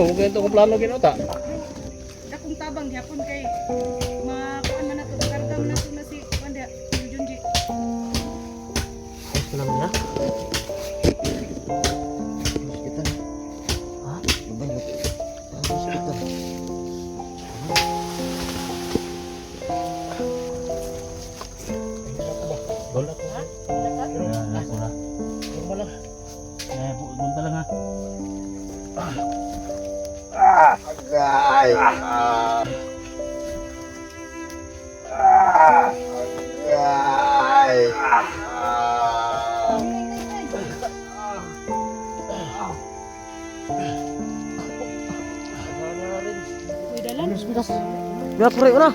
Huwag ganito kung plano ginuta. Dakong tabang gyapon kay makuan man nato karga man nato na si Wanda Junji. Ayos ko lang niya. Hospital. Ha? Babay mo. Hospital. Bola ko. Ha? Lakat? Ayos ko na. Normal lang. Bunta lang ha. Agay! Agay! Uy dalan. Biar pure na.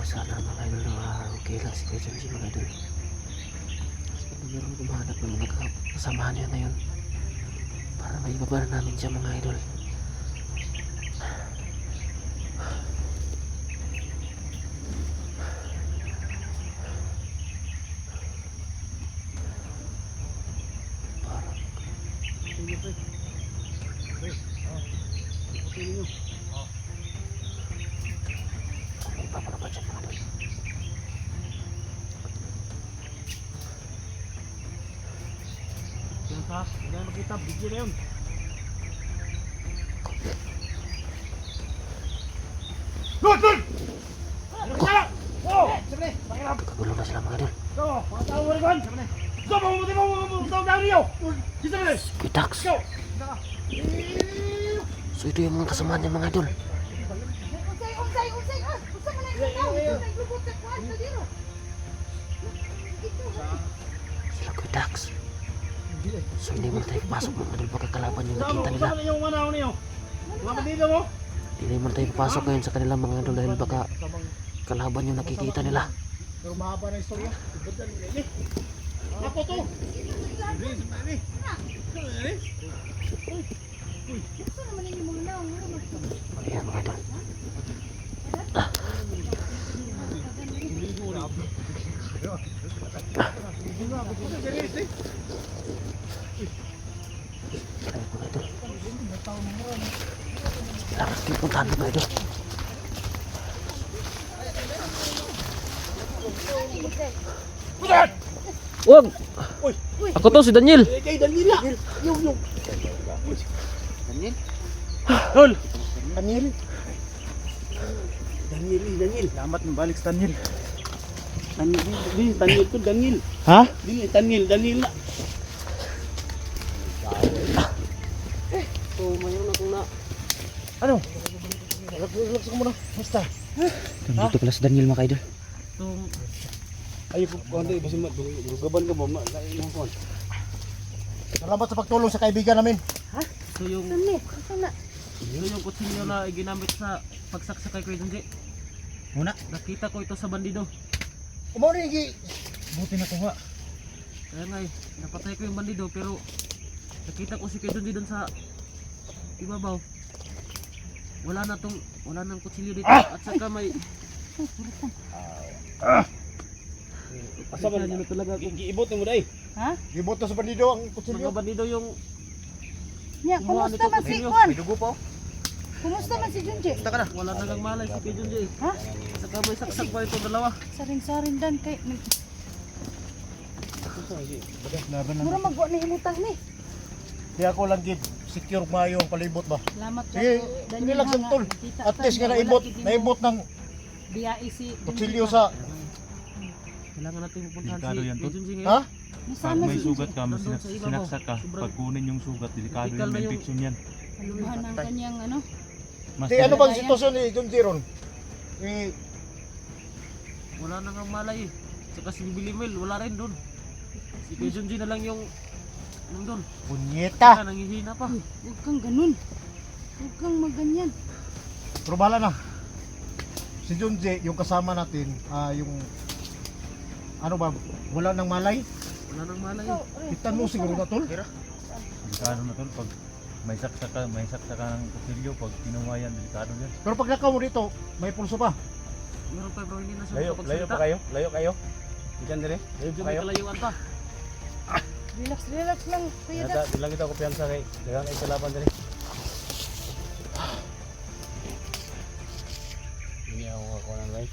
Sana mga idol na okay lang si Kuya Junji mga idol. Sana meron kumahanap ng mga kasamahan niya na yun para may ibaba na namin siya mga idol. Jangan makita video na yun. Lord! Oh! Kagulo na sila mga idol. Kitax. So ito yung mga kasamahan niya mga idol. Unsay ah. Usa man ay ikaw. Unsay lubot sa kwarto dito. Sila Kitax. So hindi mo na tayo papasok mga idol. Baka kalaban yung nakita nila. Hindi mo na tayo papasok ngayon sa kanila mga idol dahil baka kalaban yung nakikita nila. Pero mahaba na istorya. Ako to. Usa naman ni mga naong Ayan mga idol. Ayan mga idol. Kailangan natin puntahan mga idol. Wag! Ako to si Daniel. Kay Daniel na. Yung. Daniel? Tol. Daniel. Daniel. Selamat membalik Daniel. Daniel to Daniel. Ha? Daniel na. So mayroon akong na. Ano? Relax ko muna. Basta. Dito pala si Daniel mga idol. Ayaw po, kundi basi gaban ka ba? Salamat sa pagtulong sa kaibigan namin. Ha? So yung Dani, usa na. yung kutsilyo na ginamit sa pagsaksak kay Kuya Junji. Muna, nakita ko ito sa bandido. Umaw na yung buti na kuha. Kaya nga napatay ko yung bandido pero nakita ko si Kuya Junji doon sa ibabaw. Wala nang kutsilyo dito at saka may asa ba nila talaga kung giibot mo dai? Ha? Giibot sa bandido ang kutsilyo. Mga bandido yung Ya, Imuha kumusta nito, man si Kuya. Juan? May dugo pa oh. Kumusta man si Junji? Basta ka na. Wala na kang malay si Kuya Junji. Ha? Saka may saksak pa ito dalawa. Saring-saring dan kay Laban lang. mura magwa ni imutang ni. Di ako lang gid secure maayo ang palibot ba. Salamat ka Sige, po, relax ha, lang tol. nakita At ta least nga nga wala naibot, gid mo naibot ng biyai si kutsilyo sa Kailangan natin pupuntahan Delikado si yan, Kuya Tol. Junji ha? ngayon. Pag Nasama may si sugat ka, Nandun sa ibabaw. sinaksak ka, Sobrang- pag kunin yung sugat, delikado Critical yan, na may yung- infection yan. Aluhan ang kanyang ano. Mas Di ano bang sitwasyon ni John Jiron? Eh, Wala na nga malay eh. Saka si Bilimel, wala rin doon. Si Kuya Junji na lang yung nandun. punyeta. Nangihina pa. Huwag kang ganun. Huwag kang maganyan. Pero bahala na. Si Junji, yung kasama natin, yung ano ba, wala nang malay. Wala nang malay. So, Kita mo siguro na tol. delikado na tol, pag may saksak ka ng kutsilyo, pag kinuha yan, delikado yan. Pero pag nakaw mo dito, may pulso pa. Meron pa bro, hindi na siya Layo makapagsalita. pa kayo? Layo kayo? Ikan dire? Medyo may kalayuan pa. relax lang, kuya da. Bilang kita kumpiyansa kay dagang ay kalaban dire. Ini ako ako nang guys.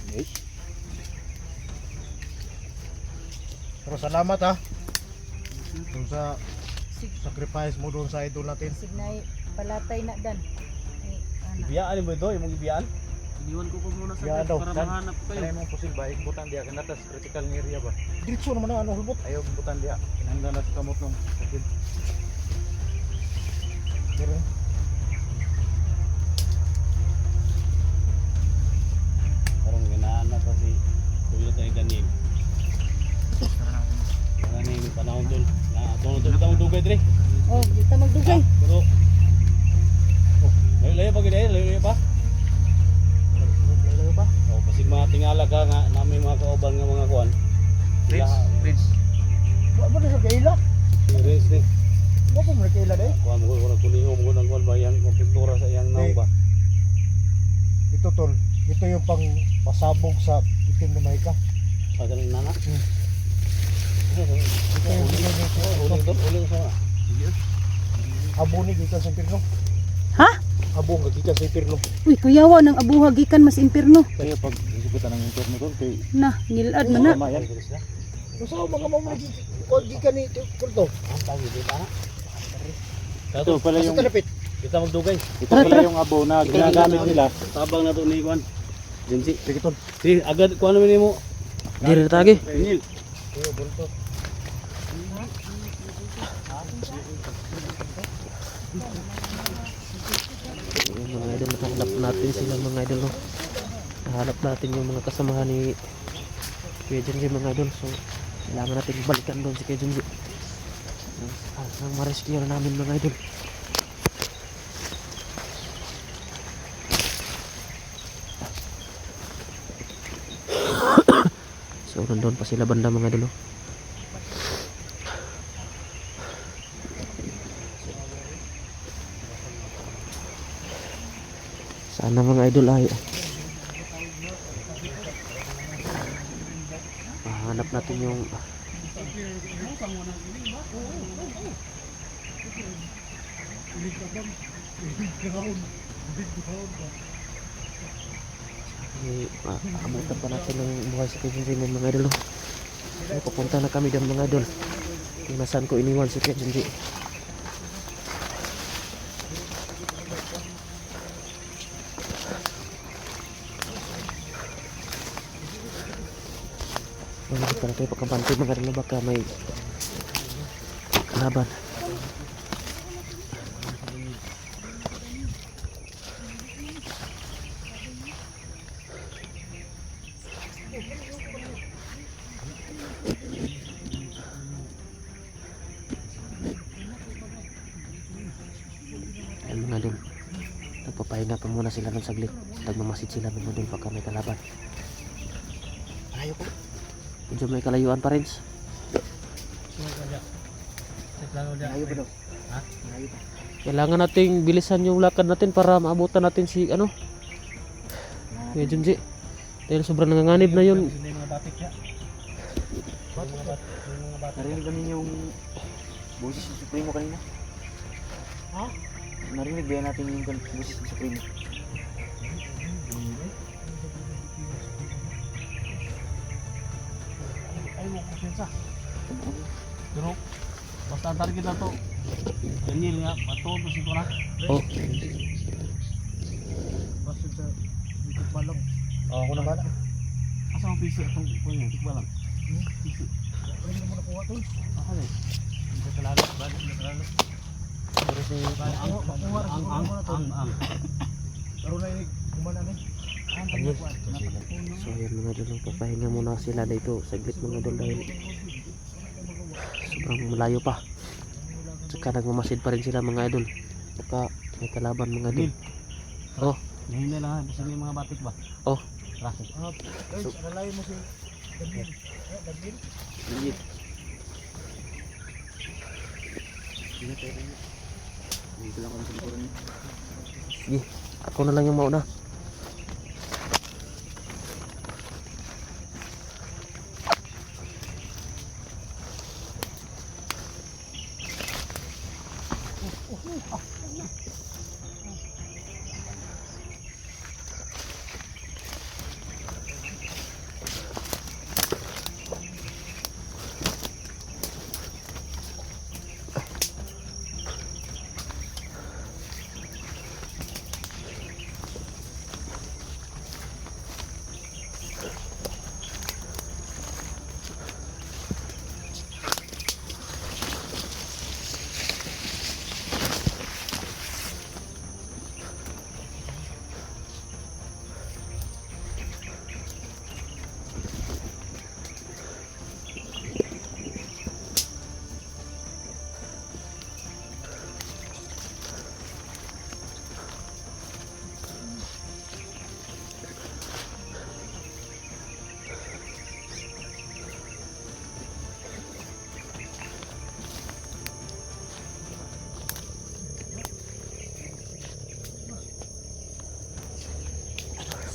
Yes. Pero salamat ha. Doon sa sacrifice mo doon sa idol natin. Signay palatay na dan. Ay, ana. Ibiyaan mo ito, yung ibiyaan. Iniwan ko muna sa Yeah, bed daw. para Dan. mahanap ko kayo. Kaya mong pusil ba, ikbutan diya kanatas critical ng area ba. Diretso naman ang ano hulbot. Ayaw ikbutan diya. Kinahanglan na sa kamot nung sakit. Pero Parang ginaana pa si Kuya tayo ganin. Wala na yung panahon doon. Tunod kita mong dugay dire. Oh, kita magdugay. Pero layo pa gid layo pa. layo pa. Oh, kasi mga tingala ka nga namin mga kauban nga mga kuan. Prince. Wa ba na sa kaila? Prince ni. Wa pa mo na kaila dai. Kuan mo ko kuliho mo nang kuan ba yang pintura sa iyang naong ba. Ito tol, ito yung pang pasabog sa itim na mahika. Sa kanang nana. Ito yung Uling to, uling sa. abo ni gikan sa impirno. Ha? Abo nga gikan sa impirno. Uy, kuyawa ng abuha gikan mas impirno. Kaya pag isugutan ng interno to kay Na, nilad man na. tama yan. Usa mga mo gikan ni kurto. Ang tawag dito pa. Ito pala Sa yung talapit. kita magdugay. Ito Tara, pala tara. yung abo na ginagamit nila. Tabang na to ni kuan. Jensi. Sige tol. Si agad kuan naman mo. Diri tagi. Pingil. Kuya bulto. Yung mga idol, hanap natin sila mga idol. No? Hanap natin yung mga kasamahan ni Kuya Junji mga idol. So, kailangan natin balikan doon si Kuya Junji. Ang ma-rescue na namin mga idol. So, nandun pa sila banda mga idol. No? Sana mga idol ay hanap natin yung abutan pa natin ng buhay sa Kuya Junji mga idol. Ay, pupunta na kami doon mga idol. Kung nasaan ko iniwan si Kuya Junji. Hindi pa na tayo pagkabanti mga idol, baka may kalaban. Ayan mga idol, nagpapahinga pa muna sila ng saglit. Nagmamasid sila mga idol baka may kalaban. Ayaw ko. Medyo may kalayuan pa rin. Ayaw ba daw? Ha? Ayaw pa. Kailangan nating bilisan yung lakad natin para maabutan natin si ano Kuya Junji. Dahil sobrang nanganganib na yun. Hindi mga batik ya. Narinig ba ninyo yung boses ng Supremo kanina? Ha? Narinig ba natin yung boses ng Supremo? Ay mo kumpiyansa. Pero basta ang target na to. Daniel nga, patuon to si Kora. Oh, Basta sa dito pa lang. Ako na bala. Asa ang PC itong kunya, tikba lang. PC. Pwede mo nakuha to. Ako na. Hindi ka lalo. Balik na lalo. pero si Ang. Pero na ini kumana ni. Daniel. So ayan mga idol, papahinga muna sila dito saglit mga idol dahil sobrang malayo pa. Saka nagmamasid pa rin sila mga idol. Saka may kalaban mga idol. Oh, Ngayon na lang ha, basta may mga batik ba? oh. Traffic. Guys, alalayan mo si Daniel. Daniel. Sige, ako na lang yung mauna.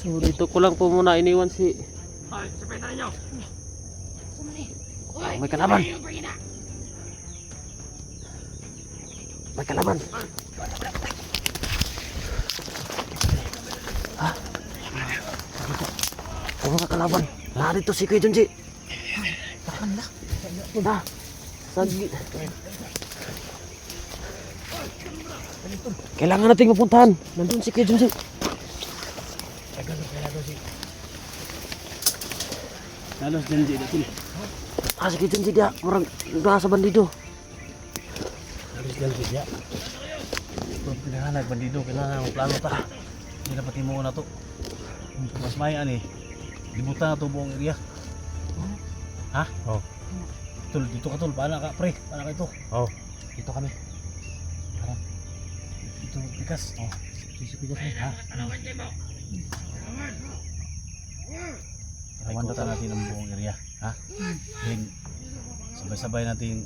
So dito ko lang po muna iniwan si may kalaban. May kalaban. Ha? Dito. Mga kalaban. Narito si Kuya Junji. Ha? Sagi. Kailangan nating mapuntahan. Nandun si Kuya Junji. Lalos Janji dito. Ah, si Kuya Junji dia. Orang nasa bandido. Lalos Janji dia. Kung pinahanag bandido, kailangan ang plano ta. Hindi na pati mo na to. Mas mayan eh. Libutan na to buong area. Ha? Oh. Tul, dito ka tul. Paano ka pre? Paano ka ito? Oh. Dito kami. Parang. Dito bigas. Oh. Sisipigas mo. Ha? Kamandatan natin ang buong area. Ha? Then, sabay-sabay natin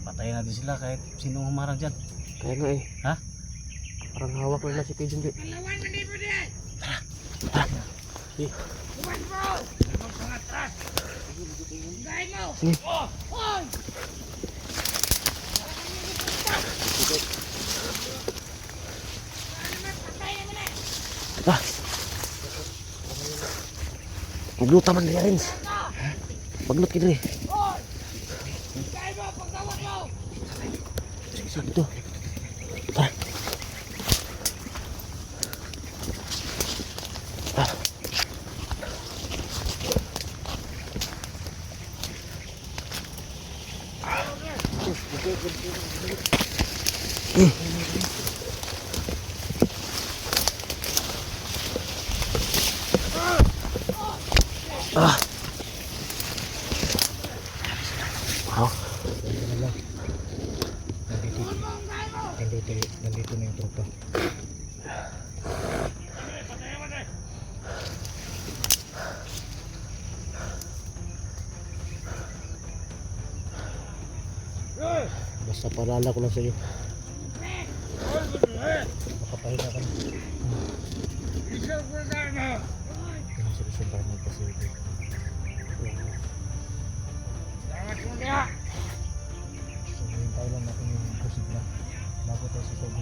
patayin natin sila kahit sinong humarang dyan. Kaya nga eh. Ha? Parang hawak nila si Kuya Junji. Sige. Ah. Magluta man dia Rins. Maglut kini. Sige ito. Tara. Ah. Ah. Oh. Nandito na yung tropa. Basta paalala ko lang sa iyo. Makapahinga ka na. Pasimbahan kasi ito. So, hintay lang natin yung kusig na bago tayo sa sobo.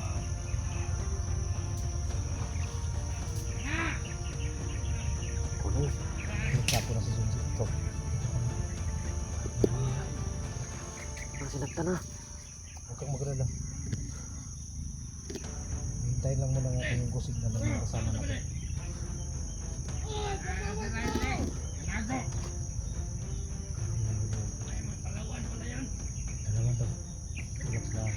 Kuno. Nagsapo na si Junji. Ito. Sinagta na. Huwag kang magalala. Hintayin lang muna natin yung kusig na lang yung kasama natin. Dalawan daw. Relax lang.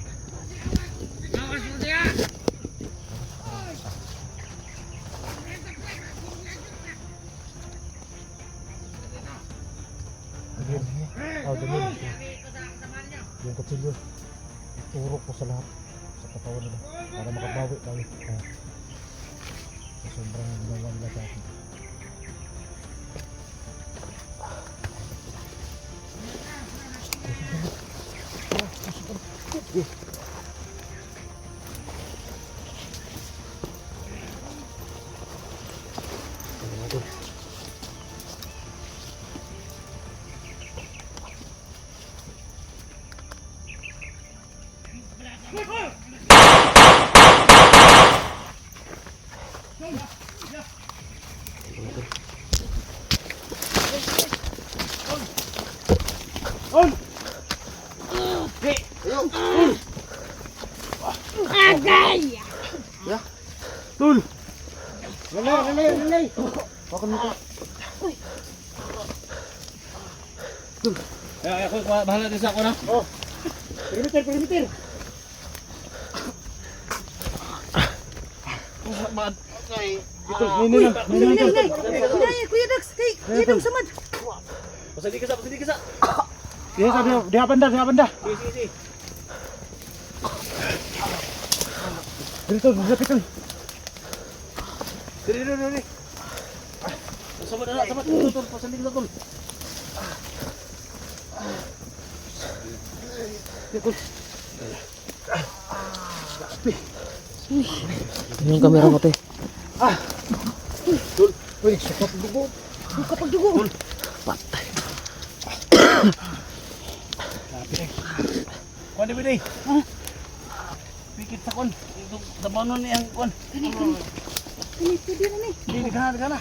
Damir. Oh, Damir. Yung kutsilyo. Turok po sa lahat. Sa katawan nila. Para makabawi tayo. Sa sobrang ginawa nila sa atin. Lalay! Bakit mo ka? Ako bahala din sa ako na. Perimeter! Ito, Nay, Kuya Dax, kay Kuya Dax samad. Pasali ka sa. Dia banda. Si. Dito, lapit. Dili. Sama. Tol, pasali ka tol. Yung kamera mo, te. Uy, sukat dugo. Buka pagdugo. Patay. Kuan di bidi. Pikit sa kon. Ito dabanon ni ang kon. Ini pwede na ni. Dili kana.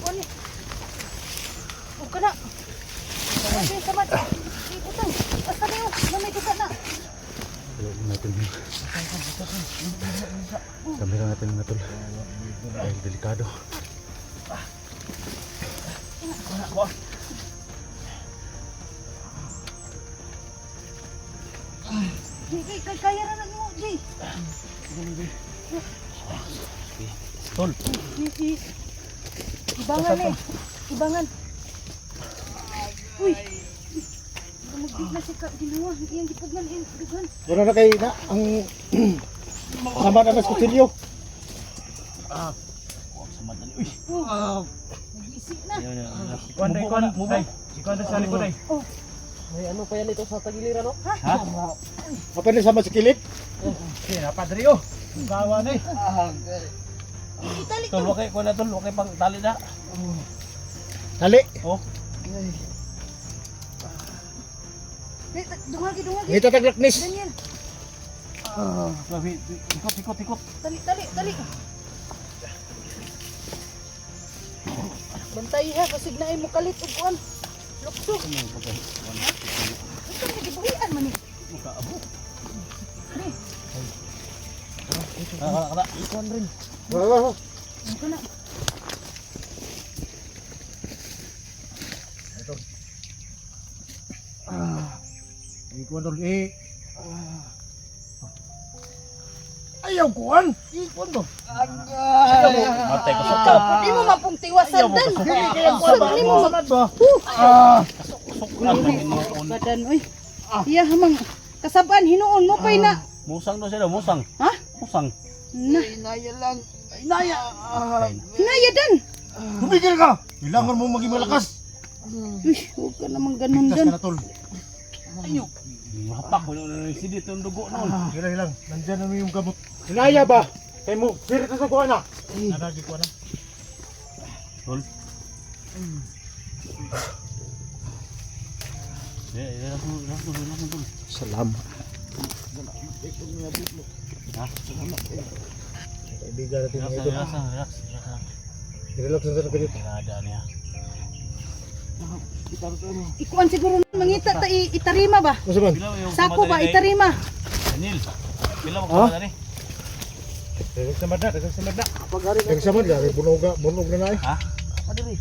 Kuan ni. O kana. Ay, samad. Utang. Basta kayo, may kusa na. Kamera natin mga tol. Dahil delikado. Jay, kaya na mo, Jay. Tol. Ibangan eh. Ibangan. Uy. Magdig na si ginawa. Iyang gipugnan, dugan. Wala na kayo na ang sama na sa kutsilyo. Sa madali. Uy. Nag-isip na. Kuan. Si kuan sa likod ay. Oh, May ano pa yan ito sa tagiliran, no? Ha? Apa na sama sa kilid? Okay, napadri oh. Gawa na eh. itali Tol, to. wakay kuan na tol, wakay pang tali na. Tali. Oh. Dungagi. Ito taglaknis. Daniel, Sabi, ikot. tali. Bantay ha, kasig na ay mo kalit og kuan. Lukso. Ito nagibuhian man eh. Makaabo. Ni, Kada. Kuan rin. Wala. ito na. Ikuan tol. Ayaw kuan. Ikuan to. Matay ko sa Ikaw, di mo mapong tiwasan dan. Kaya kuan ba? Di mo Samad ba? Badan, uy. Iya hamang kasabaan hinuon mo pay na. Musang do sila, musang. Ha? Musang. Na, Inaya. hinaya dan. Tumigil ka. Kailangan mo maging malakas. Uy, huwag ka naman ganun Ligtas dan. ka na tol. Ayo. Hapak mo na yung sidit yung dugo noon. Hilang. Nandyan na yung gamot. Hinaya ba? Kay mo, sirit na sa kuha na. Naragi ko na. Tol. Salamat. Kaibigan natin Relax, mga ito. relax, relax. Relax na sa ganito. Tinada niya. Ikuan siguro mangita ta itarima ba? Masa man? Sako ba itarima? Daniel, pila mo ka dali? Relax na madna, relax na madna. Relax na madna, bunog na na eh. Ha? Padiri.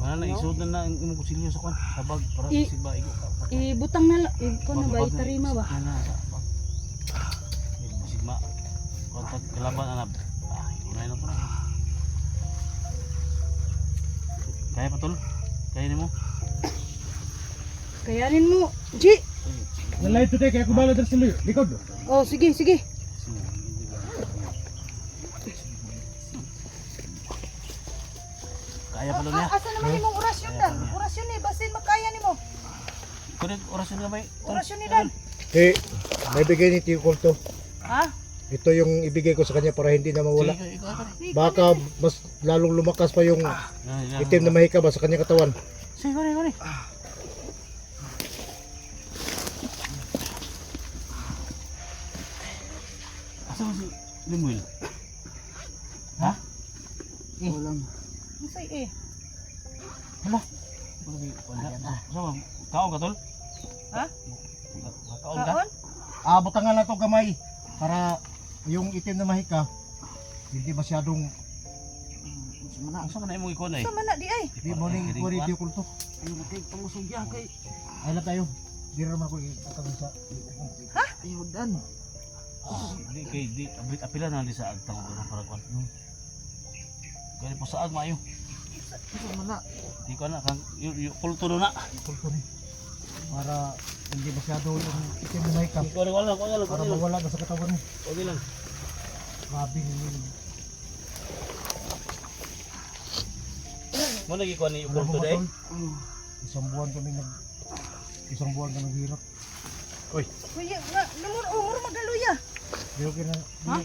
Wala na isod na ang imong kusilyo sa kwan. Sabag para I- sigba igo ka. Ibutang na lang. Ikaw na ba itarima ba? Ana sa bag. Sigma. Kontak kalaban anab. Unay na to na. Kaya pa tol? Kaya ni mo? Kayanin mo. Ji. Nalay ito tayo, kaya ko bala sa likod. Oh, sige, sige. Kaya pa niya. Asa naman imong orasyon dan? Orasyon ni basin makaya nimo. Kunin orasyon na ba? Orasyon ni dan. Eh, may bigay ni Tio Colto. Ha? Ito yung ibigay ko sa kanya para hindi na mawala. Sige, Baka mas lalong lumakas pa yung itim na mahika ba sa kanya katawan. sige, kunin. Asa mo si Limuel? Ha? Masay eh. Sama, kaon ka tol? Ha? Kaon ka? Kaon? Butangan lang to gamay para yung itim na mahika hindi masyadong Asa man na imong ikon ay? Sama na di ay. di mo ning kuha ni Tio Colto. Ayun na kayo, pangusog yan kay. Ay lang tayo. Di naman ako ikatang sa Ayun dan. Di kay di abit apila na di sa agtang ko para kwan. Kaya po sa ag maayo. Ayun man na. Di ko na kang kulto na. Colto ni. Para hindi masyado yung itim na mahika. Wala. Para mawala na sa katawan mo. Okay lang. Grabe yun. Mo lagi ko ni Alam mo kulto ba, day. Tol? Isang buwan kami hirap. Kuya, umur magaluya. Di okay na. Ha?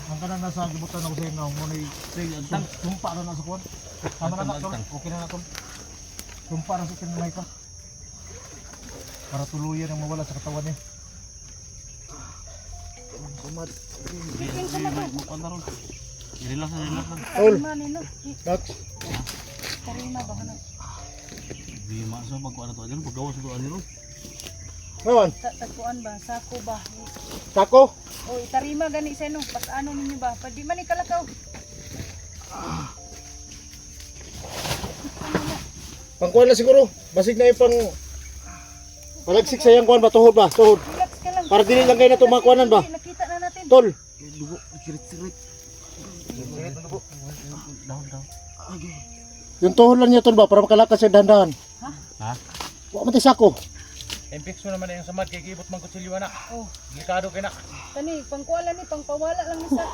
Ang kanang nasa gibutan ako sa inyo, mo na tumpa na nasa kuwan. Tama na tol. Okay na tol. Tumpa na sa kinamay ka. Para tuluyan ang mawala sa katawan niya. Bikin sama to. Mo kan ron. Relax lang. Tol. Tarima nino. Dax. Tarima ba kana? Di masa pagkuan to adun paggawas to ani ron. Ngawan, Tagpuan ba? Sako ba? sako. O itarima gani sa ino. Pasano ninyo ba? Pwede man ikalakaw. Pangkuhan na siguro. Basig na yung palagsik sa yung kuhan ba? Tuhod ba? Tuhod. Relax ka lang. Para dili lang kayo na tumakuanan ba? Hindi, nakita na natin. Tol. Dugo, sirit-sirit. Down. Yung tuhod lang niya tol ba? Para makalakas siya dahan-dahan. Ha? Huwag matay sako. Infection naman yung samad kay gibot man kutsilyo na. Oh, Delikado kay na. tani pangkuala ni pangpawala lang ni sa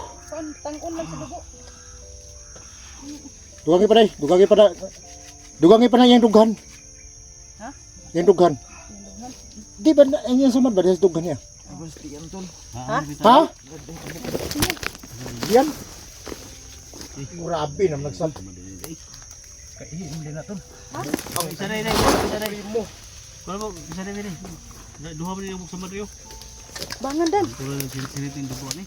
tangon lang sa dugo. Dugangi pa na. Dugangi pa na yung dughan. Ha? Yung dughan. Di ba na yung samad ba? Dahil dughan niya. Abas di yan tol. Ha? Yan. Grabe na nagsal. Kay hindi na tol. Ha? Isa na mo. Kuno mo isa na ni. Duha man yung samad yo. Bangan dan. Tulo yung sirit yung dugo ni.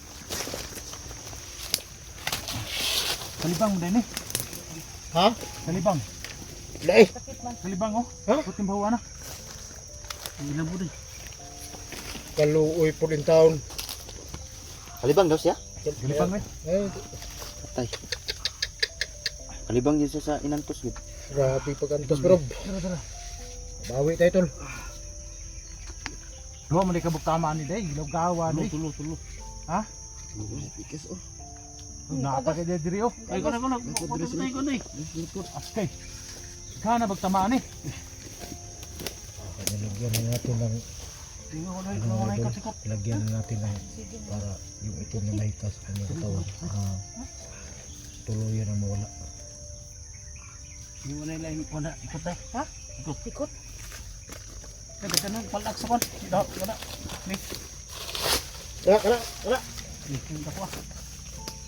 Kalibang mo din eh. Ha? Kalibang. Lai. Sakit man. Kalibang oh. Ha? Puting bawa na. Ilang po din. Kaluoy po din taon. Kalibang daw siya? Kalibang eh. Patay. Kalibang din siya sa inantos gid. Grabe pag-antos bro. Bawi tayo tol. Duwa man di kabuk tamaan ni day. Ilaw gawa ni. Tulo. Ha? Pikas oh. Nakapakay din diri oh. Ay ko na. Patay ko na. Askay. Kana bagtamaan eh. Nilagyan na natin ng lagyan na natin ng para yung ito na nahitas sa kanyang katawan. Tuluyan ang mawala. Hindi mo na ilang ikot na. Ikot na. Ha? Ikot. Kada kanang palak sa kon. Daw, kada. Ni, Kala. ni dako.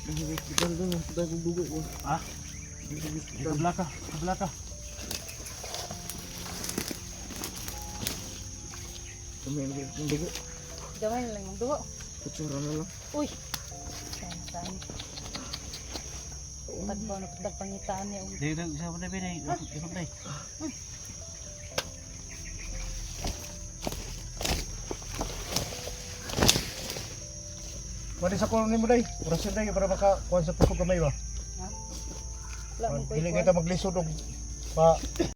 Hospital doon, hospital kong dugo ko. Ah. Kablaka, kablaka. Kami ang dugo. Gamay na lang ng dugo. Kutsura na lang. Uy. Saan. Tagbaw na tagpangitaan niya. Dito sa mga binay, ikot dai. Pwede sa kuno nimo day. Orasyon day para makakuha sa puso kamay ba. Wala mo Dili koy. kita maglisod og pa